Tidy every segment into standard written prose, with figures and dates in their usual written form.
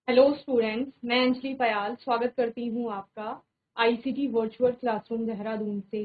Hello students, मैं अंजलि पयाल स्वागत करती हूँ आपका आईसीटी वर्चुअल क्लासरूम देहरादून से।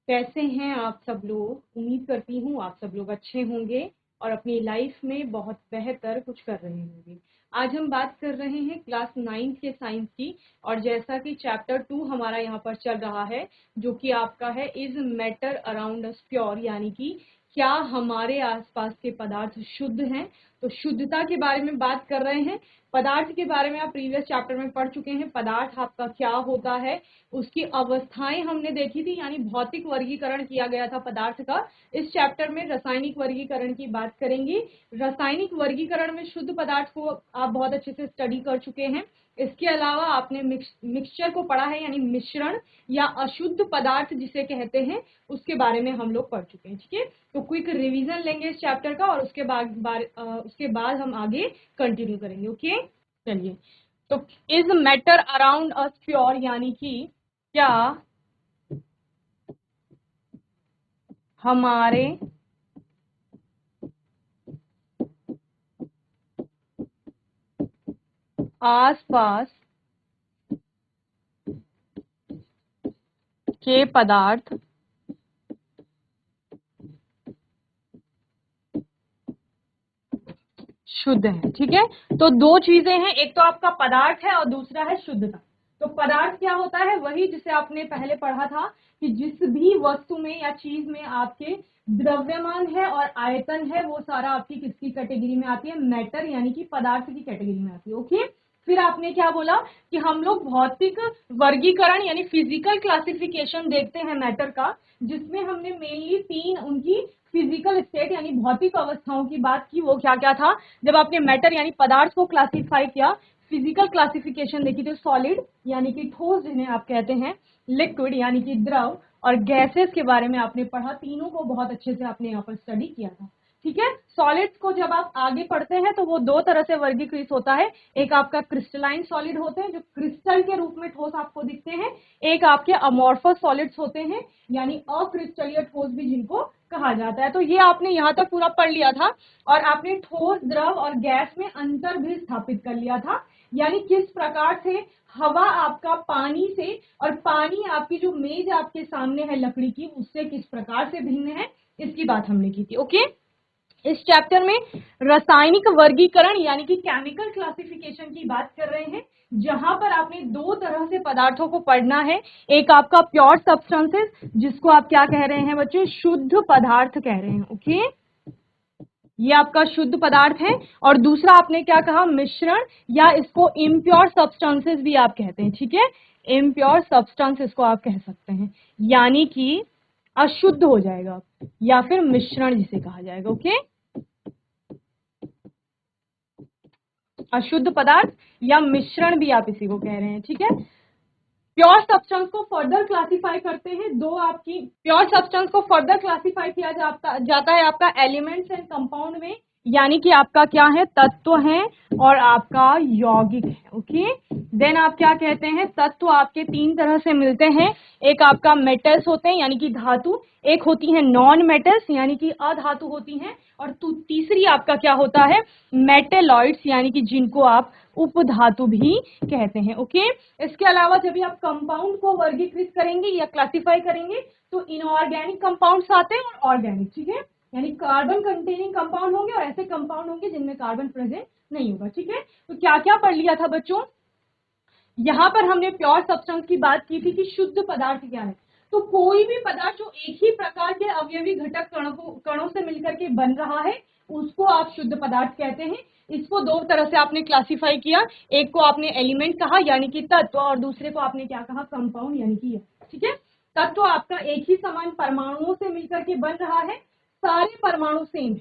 कैसे हैं आप सब लोग? उम्मीद करती हूँ आप सब लोग अच्छे होंगे और अपनी लाइफ में बहुत बेहतर कुछ कर रहे होंगे। आज हम बात कर रहे हैं क्लास 9 के साइंस की, और जैसा कि चैप्टर 2 हमारा यहाँ पर चल रहा है, जो कि आपका है is matter around us pure, यानी कि क्या हमारे आसपास के पदार्थ शुद्ध हैं। तो शुद्धता के बारे में बात कर रहे हैं। पदार्थ के बारे में आप प्रीवियस चैप्टर में पढ़ चुके हैं। पदार्थ आपका क्या होता है, उसकी अवस्थाएं हमने देखी थी, यानी भौतिक वर्गीकरण किया गया था पदार्थ का। इस चैप्टर में रासायनिक वर्गीकरण की बात करेंगे। रासायनिक वर्गीकरण में शुद्ध पदार्थ को आप बहुत अच्छे से स्टडी कर चुके हैं। इसके अलावा आपने मिक्सचर को पढ़ा है, यानी मिश्रण या अशुद्ध पदार्थ जिसे कहते हैं, उसके बारे में हम लोग पढ़ चुके हैं। ठीक है, तो क्विक रिवीजन लेंगे इस चैप्टर का और उसके बाद हम आगे कंटिन्यू करेंगे। ओके, चलिए। तो is matter around us pure, यानी कि क्या हमारे आसपास के पदार्थ शुद्ध है। ठीक है, तो दो चीजें हैं, एक तो आपका पदार्थ है और दूसरा है शुद्धता। तो पदार्थ क्या होता है? वही जिसे आपने पहले पढ़ा था कि जिस भी वस्तु में या चीज में आपके द्रव्यमान है और आयतन है, वो सारा आपकी किसकी कैटेगरी में आती है? मैटर, यानी कि पदार्थ की कैटेगरी में आती है। ओके, फिर आपने क्या बोला कि हम लोग भौतिक वर्गीकरण यानी फिजिकल क्लासिफिकेशन देखते हैं मैटर का, जिसमें हमने मेनली तीन उनकी फिजिकल स्टेट यानी भौतिक अवस्थाओं की बात की। वो क्या क्या था? जब आपने मैटर यानी पदार्थ को क्लासिफाई किया, फिजिकल क्लासिफिकेशन देखी थी, सॉलिड यानी कि ठोस जिन्हें आप कहते हैं, लिक्विड यानी कि द्रव, और गैसेस के बारे में आपने पढ़ा। तीनों को बहुत अच्छे से आपने यहाँ पर स्टडी किया था। ठीक है, सॉलिड्स को जब आप आगे पढ़ते हैं तो वो दो तरह से वर्गीकृत होता है। एक आपका क्रिस्टलाइन सॉलिड होते हैं, जो क्रिस्टल के रूप में ठोस आपको दिखते हैं। एक आपके अमोर्फस सॉलिड्स होते हैं, यानी अक्रिस्टलीय ठोस भी जिनको कहा जाता है। तो ये आपने यहाँ तक पूरा पढ़ लिया था, और आपने ठोस, द्रव और गैस में अंतर भी स्थापित कर लिया था, यानी किस प्रकार से हवा आपका पानी से, और पानी आपकी जो मेज आपके सामने है लकड़ी की, उससे किस प्रकार से भिन्न है, इसकी बात हमने की थी। ओके, इस चैप्टर में रासायनिक वर्गीकरण यानी कि केमिकल क्लासिफिकेशन की बात कर रहे हैं, जहां पर आपने दो तरह से पदार्थों को पढ़ना है। एक आपका प्योर सब्सटेंसेस, जिसको आप क्या कह रहे हैं बच्चों? शुद्ध पदार्थ कह रहे हैं। ओके, ये आपका शुद्ध पदार्थ है। और दूसरा आपने क्या कहा? मिश्रण, या इसको इम्प्योर सब्सटेंसेस भी आप कहते हैं। ठीक है, इम्प्योर सब्सटेंस इसको आप कह सकते हैं, यानी कि अशुद्ध हो जाएगा, या फिर मिश्रण जिसे कहा जाएगा। ओके, अशुद्ध पदार्थ या मिश्रण भी आप इसी को कह रहे हैं। ठीक है, प्योर सब्सटेंस को फर्दर क्लासिफाई करते हैं दो आपकी, प्योर सब्सटेंस को फर्दर क्लासिफाई किया जाता है आपका एलिमेंट्स एंड कंपाउंड में, यानी कि आपका क्या है? तत्व है और आपका यौगिक है। ओके, देन आप क्या कहते हैं? तत्व आपके तीन तरह से मिलते हैं। एक आपका मेटल्स होते हैं, यानी कि धातु। एक होती है नॉन मेटल्स, यानी कि अधातु होती हैं। और तीसरी आपका क्या होता है? मेटेलॉइड्स, यानी कि जिनको आप उपधातु भी कहते हैं। ओके, इसके अलावा जब भी आप कंपाउंड को वर्गीकृत करेंगे या क्लासिफाई करेंगे, तो इनऑर्गेनिक कंपाउंड्स आते हैं और ऑर्गेनिक। ठीक है, यानी कार्बन कंटेनिंग कंपाउंड होंगे और ऐसे कंपाउंड होंगे जिनमें कार्बन प्रेजेंट नहीं होगा। ठीक है, तो क्या क्या पढ़ लिया था बच्चों? यहाँ पर हमने प्योर सब्सटेंस की बात की थी कि शुद्ध पदार्थ क्या है। तो कोई भी पदार्थ जो एक ही प्रकार के अवयवी घटक कणों से मिलकर के बन रहा है, उसको आप शुद्ध पदार्थ कहते हैं। इसको दो तरह से आपने क्लासिफाई किया। एक को आपने एलिमेंट कहा, यानी कि तत्व, और दूसरे को आपने क्या कहा? कंपाउंड, यानी कि। ठीक है, तत्व आपका एक ही समान परमाणुओं से मिलकर के बन रहा है, सारे परमाणु सेम है।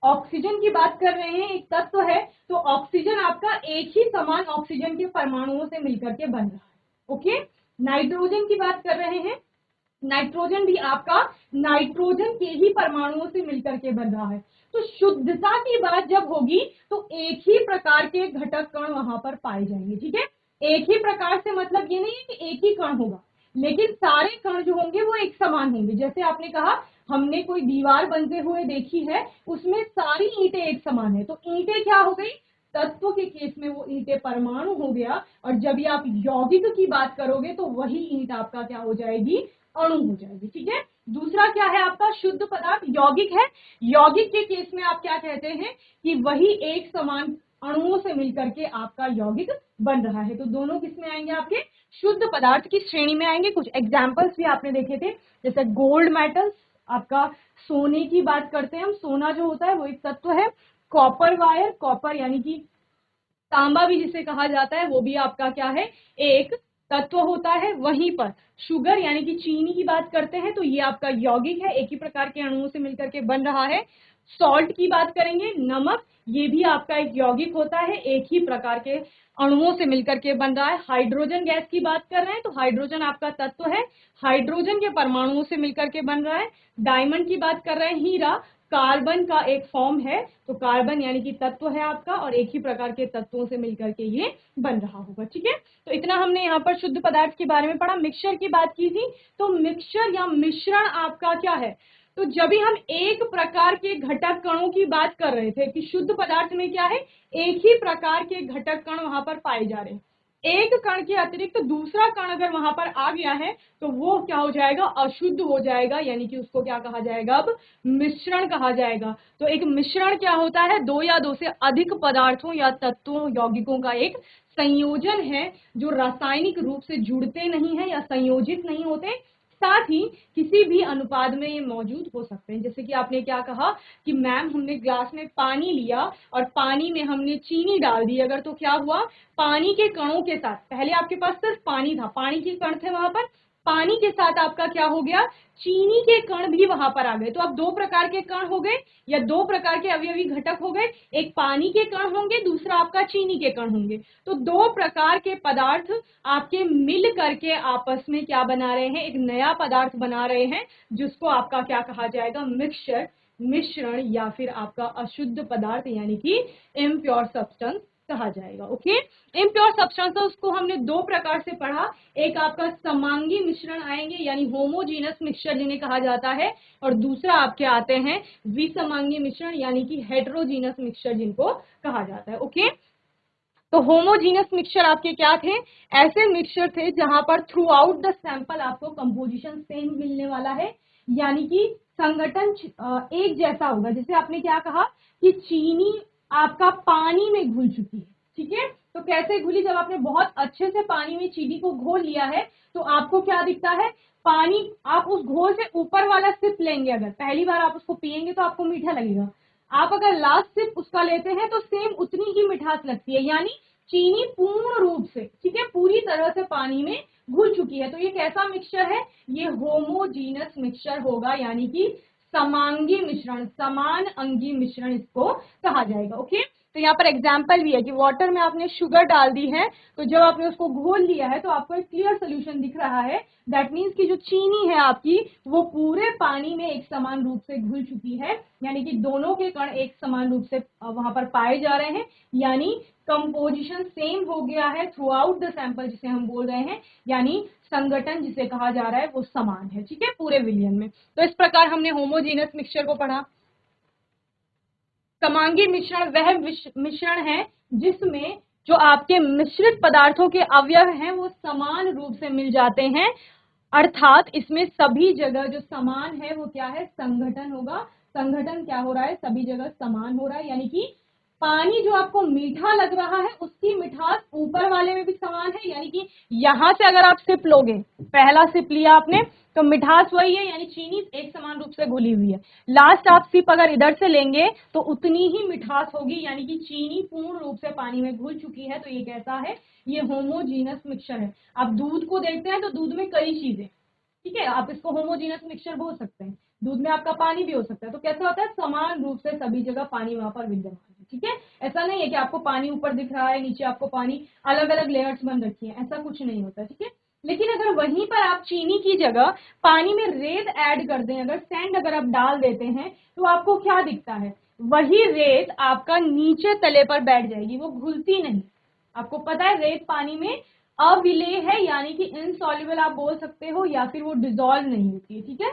ऑक्सीजन की बात कर रहे हैं, एक तत्व है, तो ऑक्सीजन आपका एक ही समान ऑक्सीजन के परमाणुओं से मिलकर के बन रहा है। ओके, नाइट्रोजन की बात कर रहे हैं, नाइट्रोजन भी आपका नाइट्रोजन के ही परमाणुओं से मिलकर के बन रहा है। तो शुद्धता की बात जब होगी तो एक ही प्रकार के घटक कण वहां पर पाए जाएंगे। ठीक है, एक ही प्रकार से मतलब ये नहीं है कि एक ही कण होगा, लेकिन सारे कण जो होंगे वो एक समान होंगे। जैसे आपने कहा, हमने कोई दीवार बनते हुए देखी है, उसमें सारी ईंटें एक समान है, तो ईंटें क्या हो गई? तत्व के केस में वो ईंटें परमाणु हो गया, और जब भी आप यौगिक की बात करोगे तो वही ईंट आपका क्या हो जाएगी, अणु हो जाएगी। ठीक है, दूसरा क्या है आपका शुद्ध पदार्थ, यौगिक है। यौगिक के केस में आप क्या कहते हैं कि वही एक समान अणुओं से मिलकर के आपका यौगिक बन रहा है। तो दोनों किस में आएंगे, आपके शुद्ध पदार्थ की श्रेणी में आएंगे। कुछ एग्जाम्पल्स भी आपने देखे थे, जैसे गोल्ड मेटल्स, आपका सोने की बात करते हैं हम, सोना जो होता है वो एक तत्व है। कॉपर वायर, कॉपर यानी कि तांबा भी जिसे कहा जाता है, वो भी आपका क्या है, एक तत्व होता है। वहीं पर शुगर यानी कि चीनी की बात करते हैं तो ये आपका यौगिक है, एक ही प्रकार के अणुओं से मिलकर के बन रहा है। सॉल्ट की बात करेंगे, नमक, ये भी आपका एक यौगिक होता है, एक ही प्रकार के अणुओं से मिलकर के बन रहा है। हाइड्रोजन गैस की बात कर रहे हैं तो हाइड्रोजन आपका तत्व है, हाइड्रोजन के परमाणुओं से मिलकर के बन रहा है। डायमंड की बात कर रहे हैं, हीरा कार्बन का एक फॉर्म है, तो कार्बन यानी कि तत्व है आपका, और एक ही प्रकार के तत्वों से मिलकर के ये बन रहा होगा। ठीक है, तो इतना हमने यहाँ पर शुद्ध पदार्थ के बारे में पढ़ा। मिक्सचर की बात की थी, तो मिक्सचर या मिश्रण आपका क्या है, तो जब भी हम एक प्रकार के घटक कणों की बात कर रहे थे कि शुद्ध पदार्थ में क्या है, एक ही प्रकार के घटक कण वहां पर पाए जा रहे हैं, एक कण के अतिरिक्त दूसरा कण अगर वहां पर आ गया है तो वो क्या हो जाएगा, अशुद्ध हो जाएगा, यानी कि उसको क्या कहा जाएगा, अब मिश्रण कहा जाएगा। तो एक मिश्रण क्या होता है, दो या दो से अधिक पदार्थों या तत्वों यौगिकों का एक संयोजन है, जो रासायनिक रूप से जुड़ते नहीं है या संयोजित नहीं होते, साथ ही किसी भी अनुपात में ये मौजूद हो सकते हैं। जैसे कि आपने क्या कहा कि मैम हमने ग्लास में पानी लिया और पानी में हमने चीनी डाल दी, अगर तो क्या हुआ, पानी के कणों के साथ, पहले आपके पास सिर्फ पानी था, पानी के कण थे वहां पर, पानी के साथ आपका क्या हो गया, चीनी के कण भी वहां पर आ गए। तो अब दो प्रकार के कण हो गए या दो प्रकार के अवयवी घटक हो गए, एक पानी के कण होंगे, दूसरा आपका चीनी के कण होंगे। तो दो प्रकार के पदार्थ आपके मिल करके आपस में क्या बना रहे हैं, एक नया पदार्थ बना रहे हैं, जिसको आपका क्या कहा जाएगा, मिक्सचर, मिश्रण, या फिर आपका अशुद्ध पदार्थ यानी कि इम्प्योर सब्सटेंस कहा जाएगा। ओके, इम्प्योर सब्सटेंसेस को हमने दो प्रकार से पढ़ा, एक आपका समांगी मिश्रण आएंगे यानी होमोजीनस मिक्सचर जिन्हें कहा जाता है, और दूसरा आपके आते हैं विसमांगी मिश्रण यानी कि हेटेरोजीनस मिक्सचर जिनको कहा जाता है। ओके, तो होमोजीनस मिक्सचर आपके क्या थे, ऐसे मिक्सचर थे जहां पर थ्रू आउट द सैंपल आपको कंपोजिशन सेम मिलने वाला है, यानी कि संगठन एक जैसा होगा। जैसे आपने क्या कहा कि चीनी आपका पानी में घुल चुकी है, ठीक है, तो कैसे घुली, जब आपने बहुत अच्छे से पानी में चीनी को घोल लिया है तो आपको क्या दिखता है, पानी, आप उस घोल से ऊपर वाला सिप लेंगे, अगर पहली बार आप उसको पिएंगे तो आपको मीठा लगेगा, आप अगर लास्ट सिप उसका लेते हैं तो सेम उतनी ही मिठास लगती है, यानी चीनी पूर्ण रूप से, ठीक है, पूरी तरह से पानी में घुल चुकी है। तो ये कैसा मिक्सचर है, ये होमोजीनस मिक्सचर होगा, यानी कि समांगी मिश्रण, समान अंगी मिश्रण इसको कहा जाएगा। ओके, तो यहाँ पर एग्जाम्पल भी है कि वाटर में आपने शुगर डाल दी है, तो जब आपने उसको घोल लिया है तो आपको एक क्लियर सोल्यूशन दिख रहा है, दैट मीन्स कि जो चीनी है आपकी वो पूरे पानी में एक समान रूप से घुल चुकी है, यानी कि दोनों के कण एक समान रूप से वहां पर पाए जा रहे हैं, यानी कंपोजिशन सेम हो गया है थ्रू आउट द सैंपल, जिसे हम बोल रहे हैं, यानी संगठन जिसे कहा जा रहा है वो समान है, ठीक है, पूरे विलियन में। तो इस प्रकार हमने होमोजीनस मिक्सचर को पढ़ा। समांगी मिश्रण वह मिश्रण है जिसमें जो आपके मिश्रित पदार्थों के अवयव हैं वो समान रूप से मिल जाते हैं, अर्थात इसमें सभी जगह जो समान है वो क्या है, संघटन होगा। संघटन क्या हो रहा है, सभी जगह समान हो रहा है, यानी कि पानी जो आपको मीठा लग रहा है उसकी मिठास ऊपर वाले में भी समान है, यानी कि यहां से अगर आप सिप लोगे, पहला सिप लिया आपने तो मिठास वही है, यानी चीनी एक समान रूप से घुली हुई है, लास्ट आप सिप अगर इधर से लेंगे तो उतनी ही मिठास होगी, यानी कि चीनी पूर्ण रूप से पानी में घुल चुकी है। तो ये कैसा है, ये होमोजीनस मिक्सचर है। आप दूध को देखते हैं तो दूध में कई चीजें, ठीक है, आप इसको होमोजीनस मिक्सचर बोल सकते हैं, दूध में आपका पानी भी हो सकता है। तो कैसा होता है, समान रूप से सभी जगह पानी वहां पर विद्यमान है, ठीक है, ऐसा नहीं है कि आपको पानी ऊपर दिख रहा है, नीचे आपको पानी, अलग अलग लेयर्स बन रखी है, ऐसा कुछ नहीं होता, ठीक है। लेकिन अगर वहीं पर आप चीनी की जगह पानी में रेत ऐड कर दें, अगर सैंड अगर आप डाल देते हैं तो आपको क्या दिखता है, वही रेत आपका नीचे तले पर बैठ जाएगी, वो घुलती नहीं। आपको पता है रेत पानी में अविलेय है, यानी कि इनसॉल्युबल आप बोल सकते हो, या फिर वो डिसॉल्व नहीं होती है, ठीक है।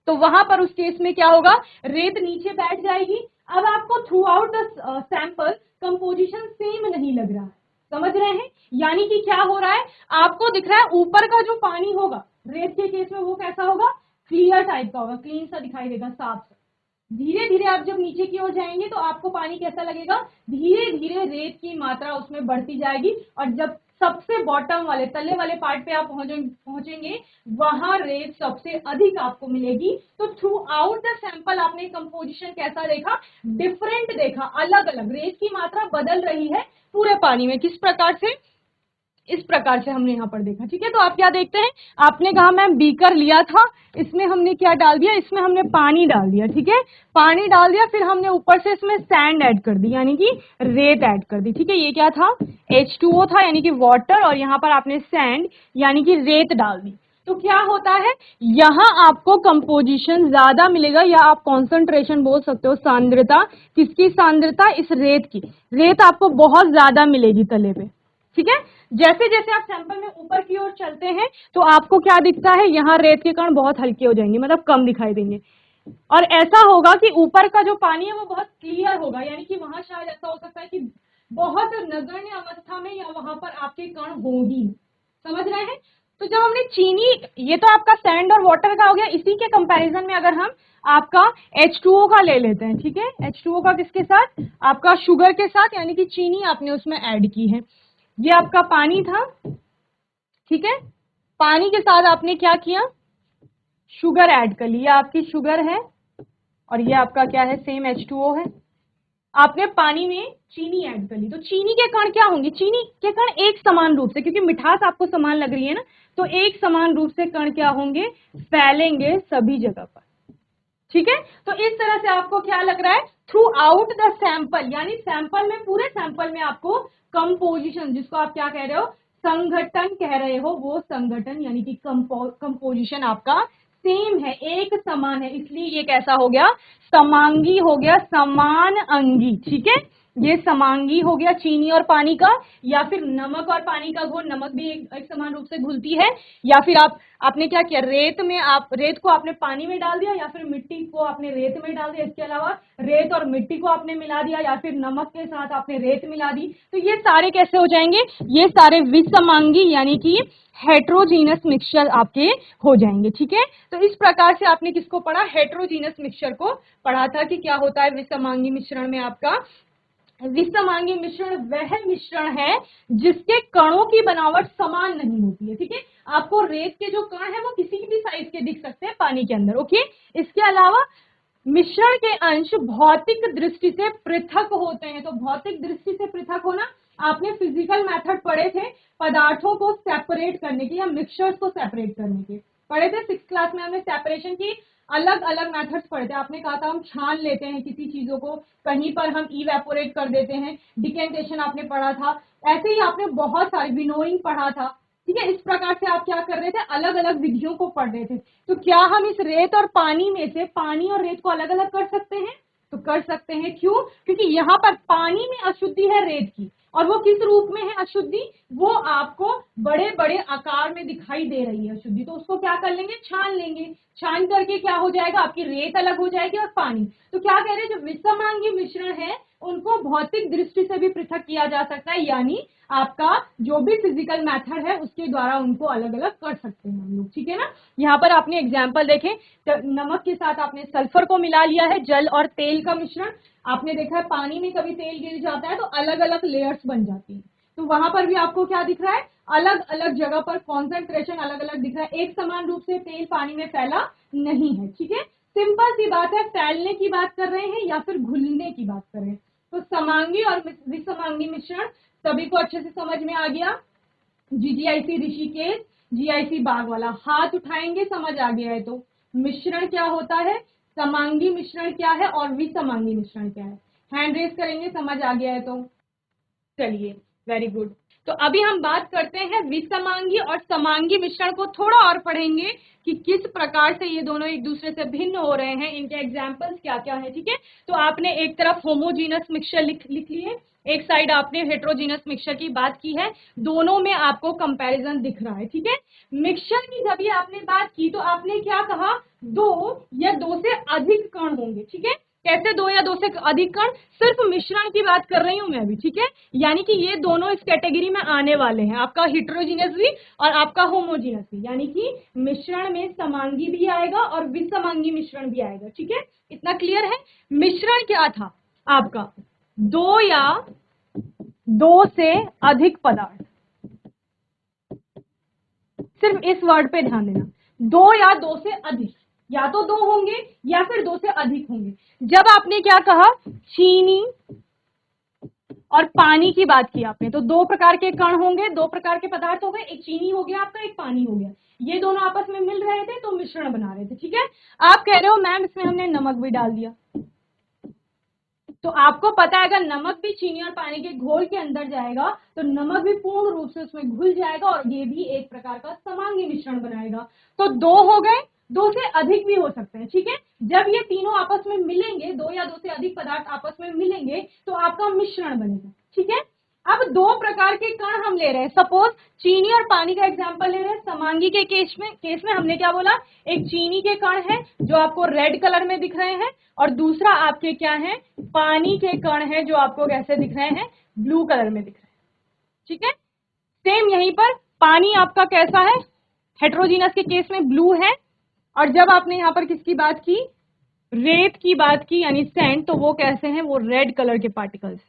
तो वहां पर उस केस में क्या होगा, रेत नीचे बैठ जाएगी। अब आपको through out the sample composition same नहीं लग रहा है, समझ रहे हैं? यानी कि क्या हो रहा है, आपको दिख रहा है ऊपर का जो पानी होगा रेत के केस में वो कैसा होगा, क्लियर टाइप का होगा, क्लीन सा दिखाई देगा, साफ सा। धीरे धीरे आप जब नीचे की ओर जाएंगे तो आपको पानी कैसा लगेगा, धीरे धीरे रेत की मात्रा उसमें बढ़ती जाएगी, और जब सबसे बॉटम वाले तले वाले पार्ट पे आप पहुंचेंगे वहां रेत सबसे अधिक आपको मिलेगी। तो थ्रू आउट द सैंपल आपने कंपोजिशन कैसा देखा, डिफरेंट देखा, अलग अलग रेत की मात्रा बदल रही है पूरे पानी में। किस प्रकार से, इस प्रकार से हमने यहाँ पर देखा, ठीक है। तो आप क्या देखते हैं, आपने कहा मैम बीकर लिया था, इसमें हमने क्या डाल दिया, इसमें हमने पानी डाल दिया, ठीक है, पानी डाल दिया, फिर हमने ऊपर से इसमें सैंड ऐड कर दी, यानी कि रेत ऐड कर दी, ठीक है। ये क्या था, H2O था यानी कि वाटर, और यहाँ पर आपने सैंड यानी कि रेत डाल दी। तो क्या होता है, यहां आपको कंपोजिशन ज्यादा मिलेगा, या आप कॉन्सेंट्रेशन बोल सकते हो, सांद्रता, किसकी सांद्रता, इस रेत की, रेत आपको बहुत ज्यादा मिलेगी तले पे, ठीक है। जैसे जैसे आप सैंपल में ऊपर की ओर चलते हैं तो आपको क्या दिखता है, यहाँ रेत के कण बहुत हल्के हो जाएंगे, मतलब कम दिखाई देंगे, और ऐसा होगा कि ऊपर का जो पानी है वो बहुत क्लियर होगा, यानी कि वहां शायद ऐसा हो सकता है कि बहुत नगण्य अवस्था में या वहां पर आपके कण हो ही, समझ रहे हैं। तो जब हमने चीनी, ये तो आपका सैंड और वाटर का हो गया, इसी के कंपैरिजन में अगर हम आपका H2O का ले लेते हैं, ठीक है, H2O का किसके साथ, आपका शुगर के साथ, यानी कि चीनी आपने उसमें ऐड की है। ये आपका पानी था, ठीक है, पानी के साथ आपने क्या किया, शुगर ऐड कर ली, आपकी शुगर है, और ये आपका क्या है, सेम H2O है। आपने पानी में चीनी ऐड कर ली, तो चीनी के कण क्या होंगे, चीनी के कण एक समान रूप से, क्योंकि मिठास आपको समान लग रही है ना, तो एक समान रूप से कण क्या होंगे, फैलेंगे सभी जगह पर, ठीक है। तो इस तरह से आपको क्या लग रहा है, थ्रू आउट द सैंपल, यानी सैंपल में, पूरे सैंपल में आपको कंपोजिशन, जिसको आप क्या कह रहे हो, संगठन कह रहे हो, वो संगठन यानी कि कंपोजिशन आपका सेम है, एक समान है, इसलिए ये कैसा हो गया, समांगी हो गया, समान अंगी, ठीक है। ये समांगी हो गया चीनी और पानी का, या फिर नमक और पानी का घोल, नमक भी एक समान रूप से घुलती है, या फिर आपने क्या किया, रेत में, आप रेत को आपने पानी में डाल दिया, या फिर मिट्टी को आपने रेत में डाल दिया, इसके अलावा रेत और मिट्टी को आपने मिला दिया, या फिर नमक के साथ आपने रेत मिला दी, तो ये सारे कैसे हो जाएंगे, ये सारे विसमांगी यानी कि हेट्रोजीनस मिक्सचर आपके हो जाएंगे, ठीक है। तो इस प्रकार से आपने किसको पढ़ा, हेट्रोजीनस मिक्सचर को पढ़ा था कि क्या होता है विसमांगी मिश्रण में। आपका विसमांगी मिश्रण वह मिश्रण है जिसके कणों की बनावट समान नहीं होती है, ठीक है। आपको रेत के जो कण है वो किसी भी साइज के दिख सकते हैं पानी के अंदर, ओके। इसके अलावा मिश्रण के अंश भौतिक दृष्टि से पृथक होते हैं। तो भौतिक दृष्टि से पृथक होना, आपने फिजिकल मेथड पढ़े थे, पदार्थों को सेपरेट करने के या मिक्सचर्स को सेपरेट करने के पढ़े थे, 6th क्लास में हमने सेपरेशन की अलग अलग मेथड्स पढ़े थे। आपने कहा था हम छान लेते हैं किसी चीजों को, कहीं पर हम इवेपोरेट कर देते हैं, डिकेंटेशन आपने पढ़ा था, ऐसे ही आपने बहुत सारे, विनोइंग पढ़ा था, ठीक है। इस प्रकार से आप क्या कर रहे थे, अलग अलग विधियों को पढ़ रहे थे। तो क्या हम इस रेत और पानी में से पानी और रेत को अलग अलग कर सकते हैं, तो कर सकते हैं, क्यों, क्योंकि यहाँ पर पानी में अशुद्धि है रेत की, और वो किस रूप में है अशुद्धि, वो आपको बड़े बड़े आकार में दिखाई दे रही है अशुद्धि, तो उसको क्या कर लेंगे, छान लेंगे, छान करके क्या हो जाएगा, आपकी रेत अलग हो जाएगी और पानी। तो क्या कह रहे हैं, जो विसमांगी मिश्रण है उनको भौतिक दृष्टि से भी पृथक किया जा सकता है, यानी आपका जो भी फिजिकल मेथड है उसके द्वारा उनको अलग अलग कर सकते हैं हम लोग, ठीक है ना। यहाँ पर आपने एग्जाम्पल देखे, तो नमक के साथ आपने सल्फर को मिला लिया है, जल और तेल का मिश्रण, आपने देखा है पानी में कभी तेल गिर जाता है तो अलग अलग लेयर्स बन जाती है, तो वहां पर भी आपको क्या दिख रहा है, अलग अलग जगह पर कॉन्सेंट्रेशन अलग अलग दिख रहा है, एक समान रूप से तेल पानी में फैला नहीं है, ठीक है। सिंपल सी बात है, फैलने की बात कर रहे हैं या फिर घुलने की बात कर रहे हैं। तो समांगी और विसमांगी मिश्रण सभी को अच्छे से समझ में आ गया। GGIC ऋषिकेश, GIC बागवाला, हाथ उठाएंगे समझ आ गया है तो। मिश्रण क्या होता है, समांगी मिश्रण क्या है और विसमांगी मिश्रण क्या है, हैंड रेस करेंगे समझ आ गया है तो। चलिए, वेरी गुड। तो अभी हम बात करते हैं विसमांगी और समांगी मिश्रण को थोड़ा और पढ़ेंगे कि किस प्रकार से ये दोनों एक दूसरे से भिन्न हो रहे हैं, इनके एग्जाम्पल्स क्या क्या है। ठीक है, तो आपने एक तरफ होमोजीनस मिक्सचर लिख लिए, एक साइड आपने हेट्रोजीनस मिक्सचर की बात की है, दोनों में आपको कंपैरिजन दिख रहा है। ठीक है, मिक्सचर की जब ये आपने बात की तो आपने क्या कहा, 2 या 2 से अधिक कण होंगे। ठीक है, कैसे 2 या 2 से अधिक कण, सिर्फ मिश्रण की बात कर रही हूं मैं अभी। ठीक है, यानी कि ये दोनों इस कैटेगरी में आने वाले हैं, आपका हेट्रोजीनस भी और आपका होमोजीनस भी, यानी कि मिश्रण में समांगी भी आएगा और विसमांगी मिश्रण भी आएगा। ठीक है, इतना क्लियर है। मिश्रण क्या था आपका, 2 या 2 से अधिक पदार्थ, सिर्फ इस वर्ड पे ध्यान देना, 2 या 2 से अधिक, या तो 2 होंगे या फिर 2 से अधिक होंगे। जब आपने क्या कहा, चीनी और पानी की बात की आपने, तो 2 प्रकार के कण होंगे, 2 प्रकार के पदार्थ हो गए, एक चीनी हो गया आपका, एक पानी हो गया, ये दोनों आपस में मिल रहे थे तो मिश्रण बना रहे थे। ठीक है, आप कह रहे हो मैम इसमें हमने नमक भी डाल दिया, तो आपको पता है अगर नमक भी चीनी और पानी के घोल के अंदर जाएगा तो नमक भी पूर्ण रूप से उसमें घुल जाएगा और ये भी एक प्रकार का समांगी मिश्रण बनाएगा। तो 2 हो गए, 2 से अधिक भी हो सकते हैं। ठीक है, जब ये तीनों आपस में मिलेंगे, 2 या 2 से अधिक पदार्थ आपस में मिलेंगे तो आपका मिश्रण बनेगा। ठीक है, अब 2 प्रकार के कण हम ले रहे हैं, सपोज चीनी और पानी का एग्जांपल ले रहे हैं। समांगी के केस में हमने क्या बोला, एक चीनी के कण है जो आपको रेड कलर में दिख रहे हैं और दूसरा आपके क्या है, पानी के कण है जो आपको कैसे दिख रहे हैं, ब्लू कलर में दिख रहे हैं। ठीक है, सेम यहीं पर पानी आपका कैसा है, हेट्रोजीनस के केस में ब्लू है, और जब आपने यहां पर किसकी बात की, रेत की बात की यानी सैंड, तो वो कैसे हैं, वो रेड कलर के पार्टिकल्स।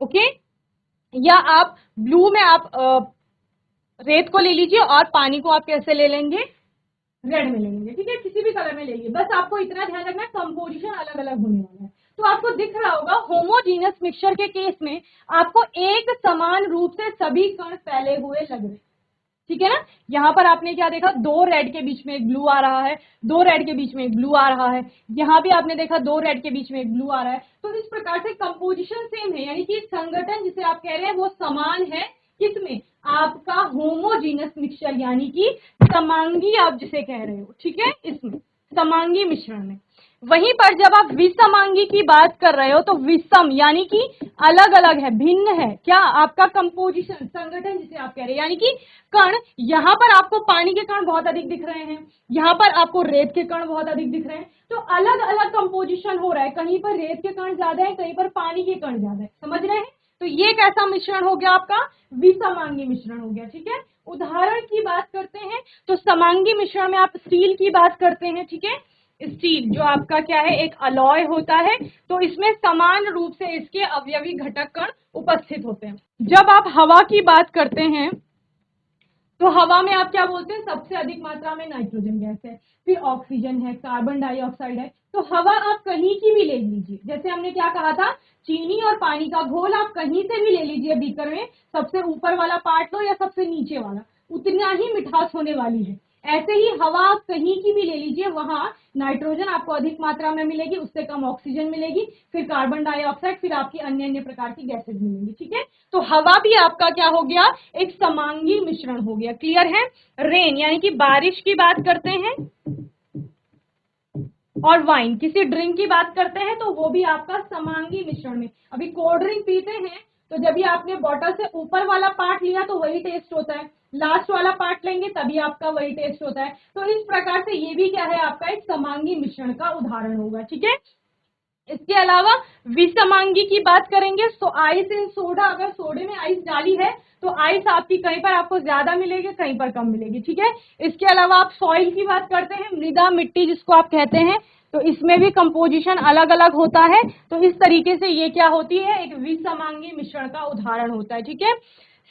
ओके, या आप ब्लू में आप रेत को ले लीजिए और पानी को आप कैसे ले लेंगे, रेड में ले लेंगे। ठीक है, किसी भी कलर में ले लीजिए, बस आपको इतना ध्यान रखना है कंपोजिशन अलग अलग होने वाला है। तो आपको दिख रहा होगा होमोजीनस मिक्सचर के केस में आपको एक समान रूप से सभी कण फैले हुए लग रहे। ठीक है ना, यहां पर आपने क्या देखा, 2 रेड के बीच में एक ब्लू आ रहा है, 2 रेड के बीच में एक ब्लू आ रहा है, यहां भी आपने देखा 2 रेड के बीच में एक ब्लू आ रहा है। तो इस प्रकार से कंपोजिशन सेम है, यानी कि संगठन जिसे आप कह रहे हैं वो समान है, किसमें, आपका होमोजीनस मिक्सचर यानी कि समांगी आप जिसे कह रहे हो। ठीक है, इसमें समांगी मिश्रण में। वहीं पर जब आप विसमांगी की बात कर रहे हो तो विषम यानी कि अलग अलग है, भिन्न है, क्या आपका कंपोजिशन, संगठन जिसे आप कह रहे हैं, यानी कि कण, यहां पर आपको पानी के कण बहुत अधिक दिख रहे हैं, यहां पर आपको रेत के कण बहुत अधिक दिख रहे हैं, तो अलग अलग कंपोजिशन हो रहा है, कहीं पर रेत के कण ज्यादा है, कहीं पर पानी के कण ज्यादा है, समझ रहे हैं। तो ये कैसा मिश्रण हो गया, आपका विसमांगी मिश्रण हो गया। ठीक है, उदाहरण की बात करते हैं तो समांगी मिश्रण में आप स्टील की बात करते हैं। ठीक है, स्टील जो आपका क्या है, एक अलॉय होता है, तो इसमें समान रूप से इसके अवयवी घटक कण उपस्थित होते हैं। जब आप हवा की बात करते हैं तो हवा में आप क्या बोलते हैं, सबसे अधिक मात्रा में नाइट्रोजन गैस है, फिर ऑक्सीजन है, कार्बन डाइऑक्साइड है। तो हवा आप कहीं की भी ले लीजिए, जैसे हमने क्या कहा था, चीनी और पानी का घोल आप कहीं से भी ले लीजिए बीकर में, सबसे ऊपर वाला पार्ट लो या सबसे नीचे वाला, उतना ही मिठास होने वाली है। ऐसे ही हवा आप कहीं की भी ले लीजिए, वहां नाइट्रोजन आपको अधिक मात्रा में मिलेगी, उससे कम ऑक्सीजन मिलेगी, फिर कार्बन डाइऑक्साइड, फिर आपकी अन्य अन्य प्रकार की गैसेज मिलेंगी। ठीक है, तो हवा भी आपका क्या हो गया, एक समांगी मिश्रण हो गया। क्लियर है। रेन यानी कि बारिश की बात करते हैं, और वाइन किसी ड्रिंक की बात करते हैं तो वो भी आपका समांगी मिश्रण में। अभी कोल्ड ड्रिंक पीते हैं तो जब भी आपने बॉटल से ऊपर वाला पार्ट लिया तो वही टेस्ट होता है, लास्ट वाला पार्ट लेंगे तभी आपका वही टेस्ट होता है। तो इस प्रकार से ये भी क्या है, आपका एक समांगी मिश्रण का उदाहरण होगा। ठीक है, इसके अलावा विसमांगी की बात करेंगे तो आइस इन सोडा, अगर सोडे में आइस डाली है तो आइस आपकी कहीं पर आपको ज्यादा मिलेगी, कहीं पर कम मिलेगी। ठीक है, इसके अलावा आप सॉइल की बात करते हैं, मृदा मिट्टी जिसको आप कहते हैं, तो इसमें भी कंपोजिशन अलग अलग होता है। तो इस तरीके से ये क्या होती है, एक विसमांगी मिश्रण का उदाहरण होता है। ठीक है,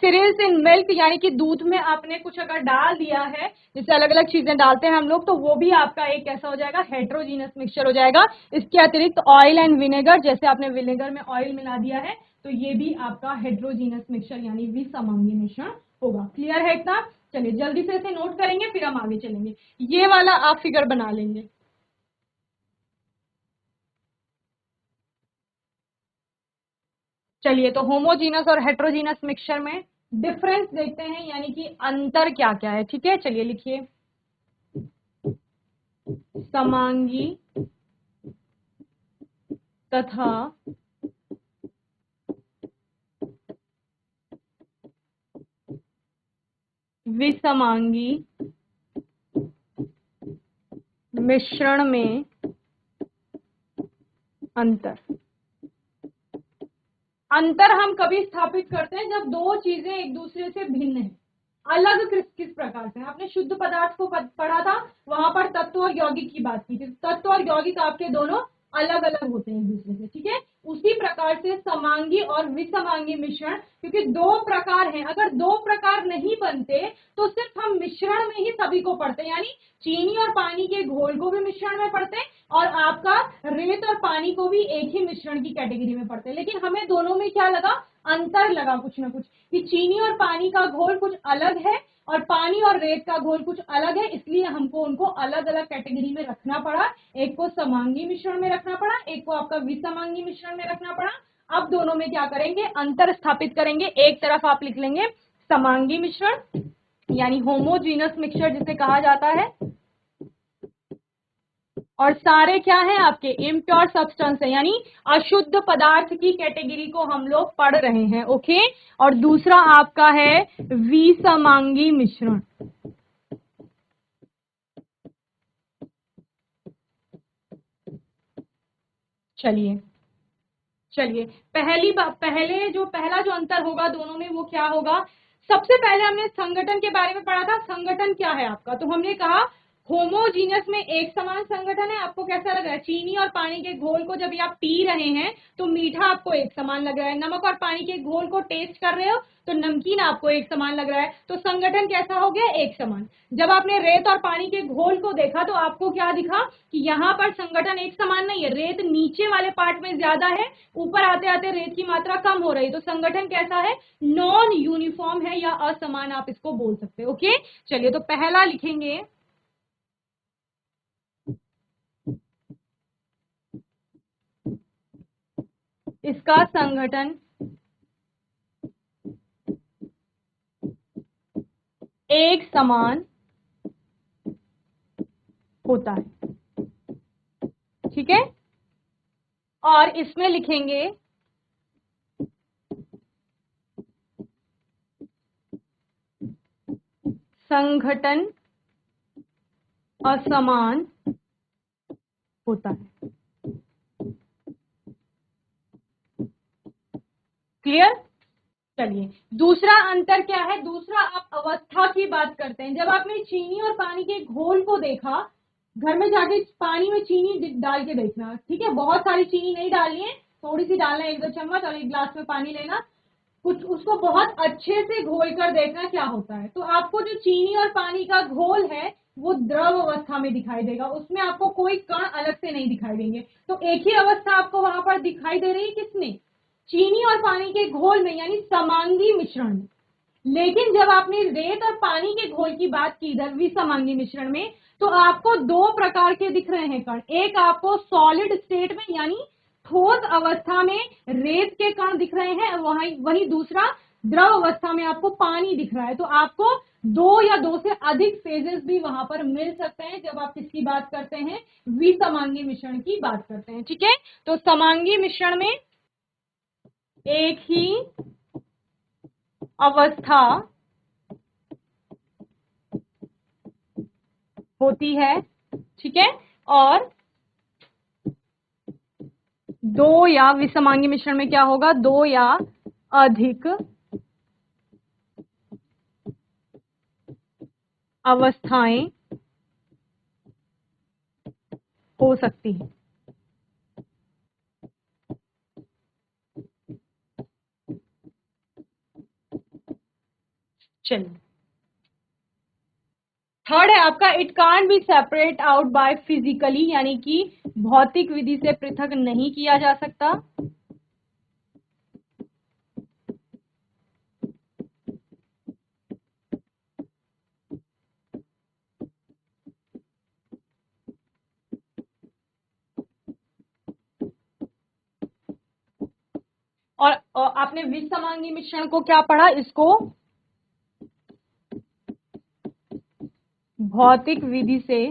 सीरियल्स इन मिल्क यानी कि दूध में आपने कुछ अगर डाल दिया है, जैसे अलग अलग चीजें डालते हैं हम लोग, तो वो भी आपका एक कैसा हो जाएगा, हेट्रोजीनस मिक्सचर हो जाएगा। इसके अतिरिक्त ऑयल एंड विनेगर, जैसे आपने विनेगर में ऑयल मिला दिया है तो ये भी आपका हेट्रोजीनस मिक्सचर यानी विसमांगी मिश्रण होगा। क्लियर है इतना। चलिए जल्दी से इसे नोट करेंगे फिर हम आगे चलेंगे। ये वाला आप फिगर बना लेंगे। चलिए, तो होमोजीनस और हेट्रोजीनस मिक्सचर में डिफरेंस देखते हैं, यानी कि अंतर क्या क्या है। ठीक है, चलिए लिखिए। समांगी तथा विसमांगी मिश्रण में अंतर। अंतर हम कभी स्थापित करते हैं जब दो चीजें एक दूसरे से भिन्न हैं। अलग किस किस प्रकार से? आपने शुद्ध पदार्थ को पढ़ा था, वहां पर तत्व और यौगिक की बात की थी। तत्व और यौगिक आपके दोनों अलग अलग होते हैं एक दूसरे से। ठीक है, उसी प्रकार से समांगी और विसमांगी मिश्रण, क्योंकि दो प्रकार हैं, अगर दो प्रकार नहीं बनते तो सिर्फ हम मिश्रण में ही सभी को पढ़ते हैं, यानी चीनी और पानी के घोल को भी मिश्रण में पढ़ते हैं और आपका रेत और पानी को भी एक ही मिश्रण की कैटेगरी में पढ़ते हैं। लेकिन हमें दोनों में क्या लगा? अंतर लगा कुछ ना कुछ, कि चीनी और पानी का घोल कुछ अलग है और पानी और रेत का घोल कुछ अलग है, इसलिए हमको उनको अलग अलग कैटेगरी में रखना पड़ा। एक को समांगी मिश्रण में रखना पड़ा, एक को आपका विसमांगी मिश्रण में रखना पड़ा। अब दोनों में क्या करेंगे? अंतर स्थापित करेंगे। एक तरफ आप लिख लेंगे समांगी मिश्रण, यानी होमोजीनस मिक्सचर जिसे कहा जाता है, और सारे क्या हैं? आपके इम्प्योर सब्सटेंस है, यानी अशुद्ध पदार्थ की कैटेगरी को हम लोग पढ़ रहे हैं। ओके, और दूसरा आपका है विसमांगी मिश्रण। चलिए चलिए, पहले जो पहला जो अंतर होगा दोनों में वो क्या होगा? सबसे पहले हमने संगठन के बारे में पढ़ा था। संगठन क्या है आपका? तो हमने कहा होमोजीनियस में एक समान संगठन है। आपको कैसा लग रहा है? चीनी और पानी के घोल को जब आप पी रहे हैं तो मीठा आपको एक समान लग रहा है। नमक और पानी के घोल को टेस्ट कर रहे हो तो नमकीन आपको एक समान लग रहा है। तो संगठन कैसा हो गया? एक समान। जब आपने रेत और पानी के घोल को देखा तो आपको क्या दिखा? कि यहाँ पर संगठन एक समान नहीं है, रेत नीचे वाले पार्ट में ज्यादा है, ऊपर आते आते रेत की मात्रा कम हो रही है। तो संगठन कैसा है? नॉन यूनिफॉर्म है या असमान, आप इसको बोल सकते हो। ओके, चलिए, तो पहला लिखेंगे इसका संगठन एक समान होता है। ठीक है, और इसमें लिखेंगे संगठन असमान होता है। क्लियर? चलिए, दूसरा अंतर क्या है? दूसरा, आप अवस्था की बात करते हैं। जब आपने चीनी और पानी के घोल को देखा, घर में जाके पानी में चीनी डाल के देखना। ठीक है, बहुत सारी चीनी नहीं डालनी है, थोड़ी सी डालना है, 1-2 चम्मच, और एक गिलास में पानी लेना, कुछ उसको बहुत अच्छे से घोल कर देखना क्या होता है। तो आपको जो चीनी और पानी का घोल है वो द्रव अवस्था में दिखाई देगा, उसमें आपको कोई कण अलग से नहीं दिखाई देंगे। तो एक ही अवस्था आपको वहां पर दिखाई दे रही है, किसमें? चीनी और पानी के घोल में, यानी समांगी मिश्रण में। लेकिन जब आपने रेत और पानी के घोल की बात की इधर विसमांगी मिश्रण में, तो आपको दो प्रकार के दिख रहे हैं कण। एक आपको सॉलिड स्टेट में, यानी ठोस अवस्था में रेत के कण दिख रहे हैं, वही दूसरा द्रव अवस्था में आपको पानी दिख रहा है। तो आपको दो या दो से अधिक फेजेस भी वहां पर मिल सकते हैं जब आप किसकी बात करते हैं? विसमांगी मिश्रण की बात करते हैं। ठीक है, तो समांगी मिश्रण में एक ही अवस्था होती है। ठीक है, और दो या विसमांगी मिश्रण में क्या होगा? दो या अधिक अवस्थाएं हो सकती हैं। चलिए, थर्ड है आपका it can't be separate out by physically, यानी कि भौतिक विधि से पृथक नहीं किया जा सकता। और आपने विसमांगी मिश्रण को क्या पढ़ा, इसको भौतिक विधि से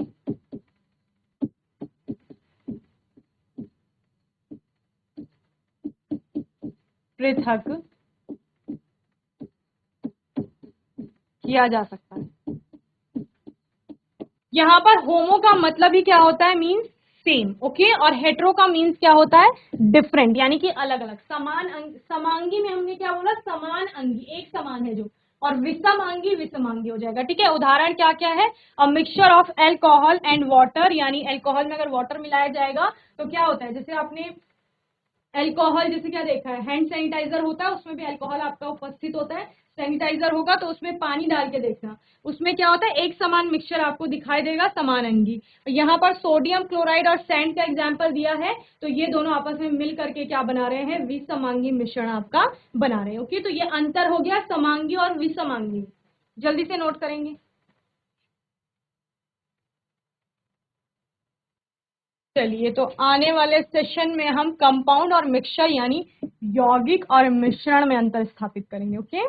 पृथक किया जा सकता है। यहां पर होमो का मतलब ही क्या होता है, मीन्स सेम, ओके, और हेट्रो का मीन्स क्या होता है, डिफरेंट, यानी कि अलग अलग। समांगी में हमने क्या बोला, समान अंगी, एक समान है जो, और विषमांगी विषमांगी हो जाएगा, ठीक है। उदाहरण क्या क्या है, a mixture of alcohol and water, यानी एल्कोहल में अगर वाटर मिलाया जाएगा तो क्या होता है, जैसे आपने एल्कोहल जैसे क्या देखा है, हैंड सैनिटाइजर होता है उसमें भी अल्कोहल आपका उपस्थित होता है, सैनिटाइजर होगा तो उसमें पानी डाल के देखना, उसमें क्या होता है, एक समान मिक्सचर आपको दिखाई देगा, समान अंगी। यहाँ पर सोडियम क्लोराइड और सैंड का एग्जांपल दिया है, तो ये दोनों आपस में मिल करके क्या बना रहे हैं, विसमांगी मिश्रण आपका बना रहे हैं, ओके। तो ये अंतर हो गया समांगी और विसमांगी, जल्दी से नोट करेंगे। चलिए, तो आने वाले सेशन में हम कंपाउंड और मिक्सचर यानी यौगिक और मिश्रण में अंतर स्थापित करेंगे, ओके।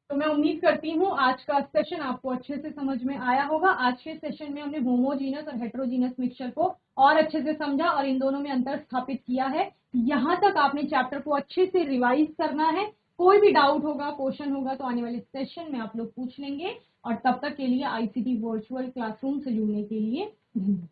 तो मैं उम्मीद करती हूँ आज का सेशन आपको अच्छे से समझ में आया होगा। आज के सेशन में हमने होमोजीनस और हेट्रोजीनस मिक्सचर को और अच्छे से समझा और इन दोनों में अंतर स्थापित किया है। यहाँ तक आपने चैप्टर को अच्छे से रिवाइज करना है। कोई भी डाउट होगा, क्वेश्चन होगा तो आने वाले सेशन में आप लोग पूछ लेंगे। और तब तक के लिए आईसीटी वर्चुअल क्लासरूम से जुड़ने के लिए धन्यवाद।